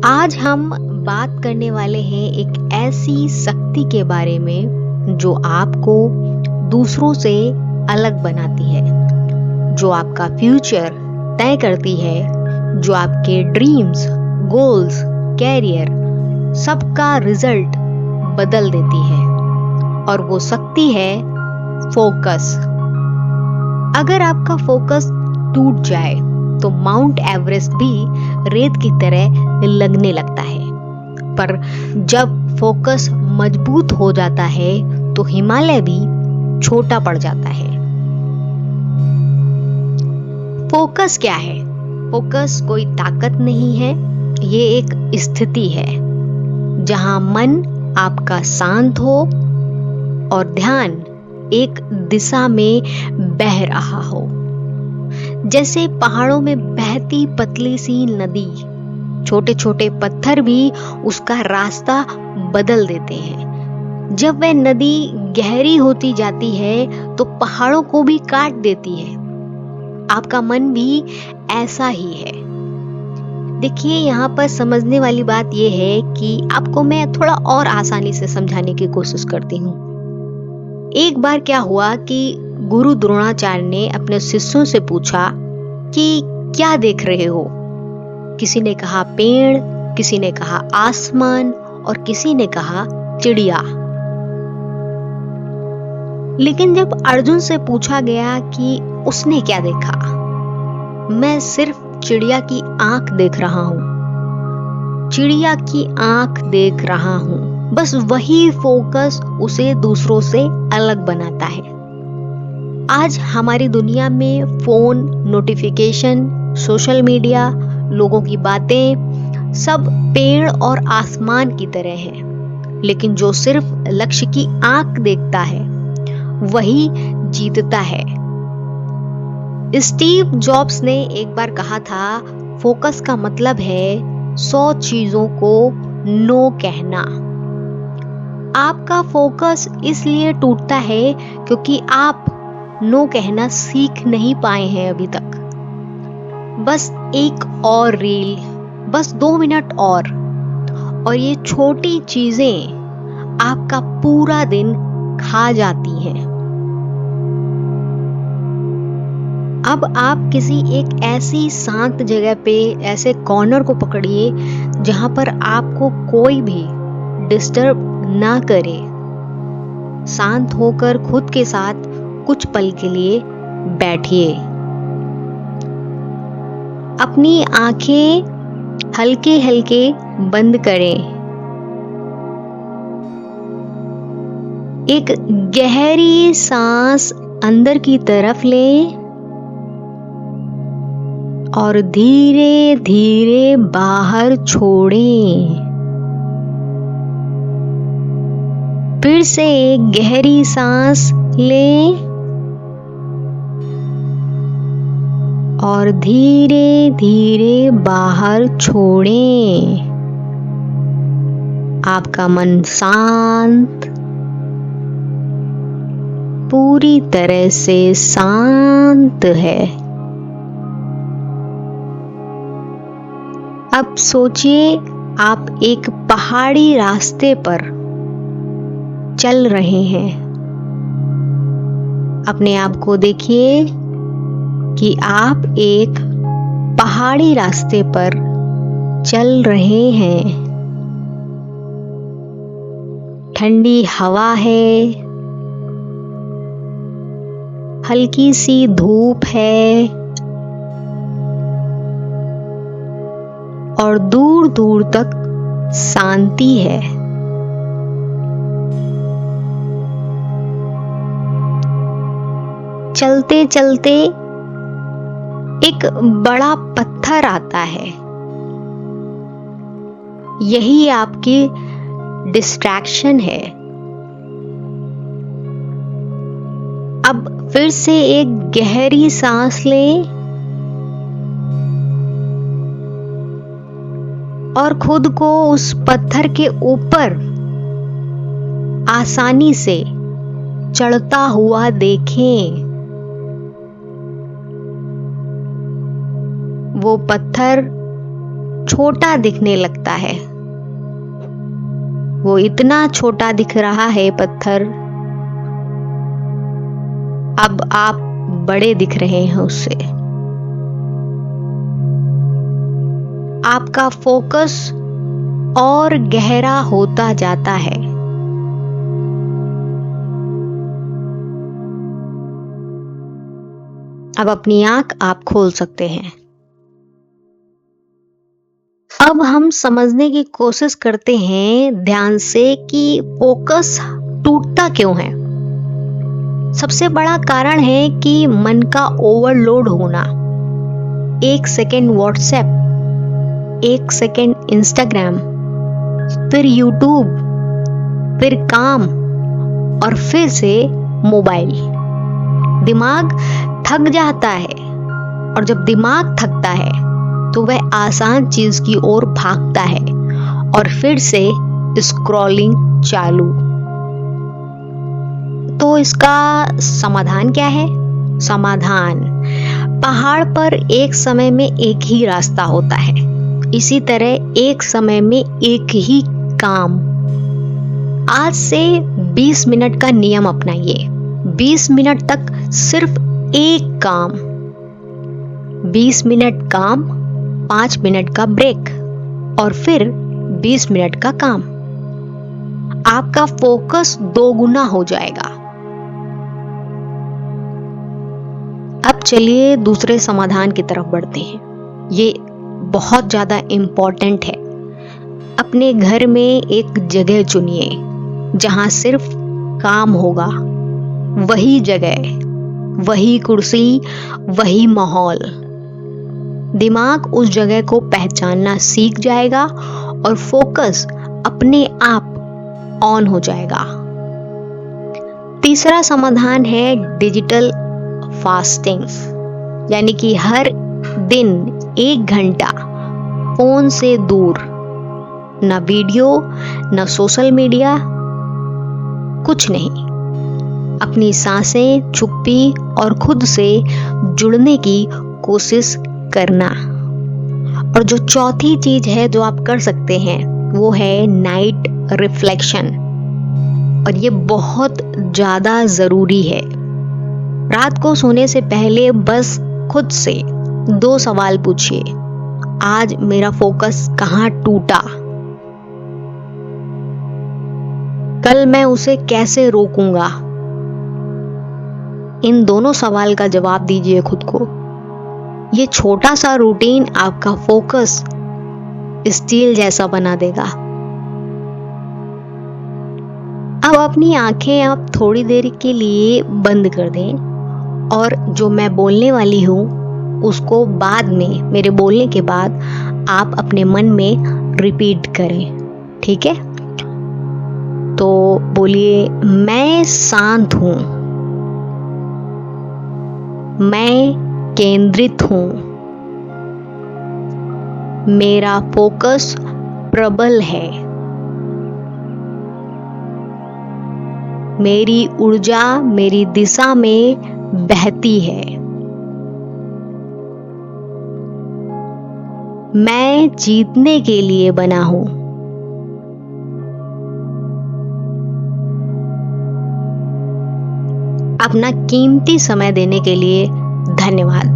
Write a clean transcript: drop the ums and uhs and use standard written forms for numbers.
आज हम बात करने वाले हैं एक ऐसी शक्ति के बारे में जो आपको दूसरों से अलग बनाती है, जो आपका फ्यूचर तय करती है, जो आपके ड्रीम्स, गोल्स, कैरियर सबका रिजल्ट बदल देती है। और वो शक्ति है फोकस। अगर आपका फोकस टूट जाए तो माउंट एवरेस्ट भी रेत की तरह लगने लगता है, पर जब फोकस मजबूत हो जाता है तो हिमालय भी छोटा पड़ जाता है। फोकस क्या है? फोकस कोई ताकत नहीं है, ये एक स्थिति है जहां मन आपका शांत हो और ध्यान एक दिशा में बह रहा हो। जैसे पहाड़ों में बहती पतली सी नदी, छोटे छोटे पत्थर भी उसका रास्ता बदल देते हैं। जब वह नदी गहरी होती जाती है तो पहाड़ों को भी काट देती है। आपका मन भी ऐसा ही है। देखिए, यहाँ पर समझने वाली बात यह है कि आपको मैं थोड़ा और आसानी से समझाने की कोशिश करती हूँ। एक बार क्या हुआ कि गुरु द्रोणाचार्य ने अपने शिष्यों से पूछा कि क्या देख रहे हो? किसी ने कहा पेड़, किसी ने कहा आसमान और किसी ने कहा चिड़िया। लेकिन जब अर्जुन से पूछा गया कि उसने क्या देखा, मैं सिर्फ चिड़िया की आंख देख रहा हूं, चिड़िया की आंख देख रहा हूं। बस वही फोकस उसे दूसरों से अलग बनाता है। आज हमारी दुनिया में फोन, नोटिफिकेशन, सोशल मीडिया, लोगों की बातें सब पेड़ और आसमान की तरह है, लेकिन जो सिर्फ लक्ष्य की आंख देखता है वही जीतता है। स्टीव जॉब्स ने एक बार कहा था, फोकस का मतलब है 100 चीजों को नो कहना। आपका फोकस इसलिए टूटता है क्योंकि आप नो कहना सीख नहीं पाए हैं अभी तक। बस एक और रील, बस 2 मिनट और ये छोटी चीजें आपका पूरा दिन खा जाती हैं। अब आप किसी एक ऐसी शांत जगह पे, ऐसे कॉर्नर को पकड़िए जहां पर आपको कोई भी डिस्टर्ब ना करे। शांत होकर खुद के साथ कुछ पल के लिए बैठिए। अपनी आंखें हल्के हल्के बंद करें। एक गहरी सांस अंदर की तरफ लें और धीरे धीरे बाहर छोड़ें। फिर से एक गहरी सांस लें और धीरे धीरे बाहर छोड़ें। आपका मन शांत, पूरी तरह से शांत है। अब सोचिए, आप एक पहाड़ी रास्ते पर चल रहे हैं। अपने आप को देखिए कि आप एक पहाड़ी रास्ते पर चल रहे हैं। ठंडी हवा है, हल्की सी धूप है और दूर दूर तक शांति है। चलते चलते एक बड़ा पत्थर आता है। यही आपकी डिस्ट्रैक्शन है। अब फिर से एक गहरी सांस लें और खुद को उस पत्थर के ऊपर आसानी से चढ़ता हुआ देखें। वो पत्थर छोटा दिखने लगता है। वो इतना छोटा दिख रहा है पत्थर, अब आप बड़े दिख रहे हैं उससे। आपका फोकस और गहरा होता जाता है। अब अपनी आंख आप खोल सकते हैं। अब हम समझने की कोशिश करते हैं ध्यान से कि फोकस टूटता क्यों है। सबसे बड़ा कारण है कि मन का ओवरलोड होना। 1 सेकेंड व्हाट्सएप, 1 सेकेंड इंस्टाग्राम, फिर यूट्यूब, फिर काम और फिर से मोबाइल। दिमाग थक जाता है, और जब दिमाग थकता है तो वह आसान चीज की ओर भागता है और फिर से स्क्रॉलिंग चालू। तो इसका समाधान क्या है? समाधान, पहाड़ पर एक समय में एक ही रास्ता होता है, इसी तरह एक समय में एक ही काम। आज से 20 मिनट का नियम अपनाइए। 20 मिनट तक सिर्फ एक काम। 20 मिनट काम, 5 मिनट का ब्रेक और फिर 20 मिनट का काम। आपका फोकस 2 गुना हो जाएगा। अब चलिए दूसरे समाधान की तरफ बढ़ते हैं। ये बहुत ज्यादा इम्पोर्टेंट है। अपने घर में एक जगह चुनिए जहां सिर्फ काम होगा। वही जगह, वही कुर्सी, वही माहौल। दिमाग उस जगह को पहचानना सीख जाएगा और फोकस अपने आप ऑन हो जाएगा। तीसरा समाधान है डिजिटल फास्टिंग, यानी कि हर दिन 1 घंटा फोन से दूर, ना वीडियो, ना सोशल मीडिया, कुछ नहीं। अपनी सांसें, चुप्पी और खुद से जुड़ने की कोशिश करना। और जो चौथी चीज है जो आप कर सकते हैं वो है नाइट रिफ्लेक्शन, और ये बहुत ज्यादा जरूरी है। रात को सोने से पहले बस खुद से 2 सवाल पूछिए। आज मेरा फोकस कहाँ टूटा? कल मैं उसे कैसे रोकूंगा? इन दोनों सवाल का जवाब दीजिए खुद को। ये छोटा सा रूटीन आपका फोकस स्टील जैसा बना देगा। अब अपनी आंखें आप थोड़ी देर के लिए बंद कर दें और जो मैं बोलने वाली हूं उसको बाद में, मेरे बोलने के बाद आप अपने मन में रिपीट करें। ठीक है? तो बोलिए, मैं शांत हूं, मैं केंद्रित हूं, मेरा फोकस प्रबल है, मेरी ऊर्जा मेरी दिशा में बहती है, मैं जीतने के लिए बना हूं। अपना कीमती समय देने के लिए धन्यवाद।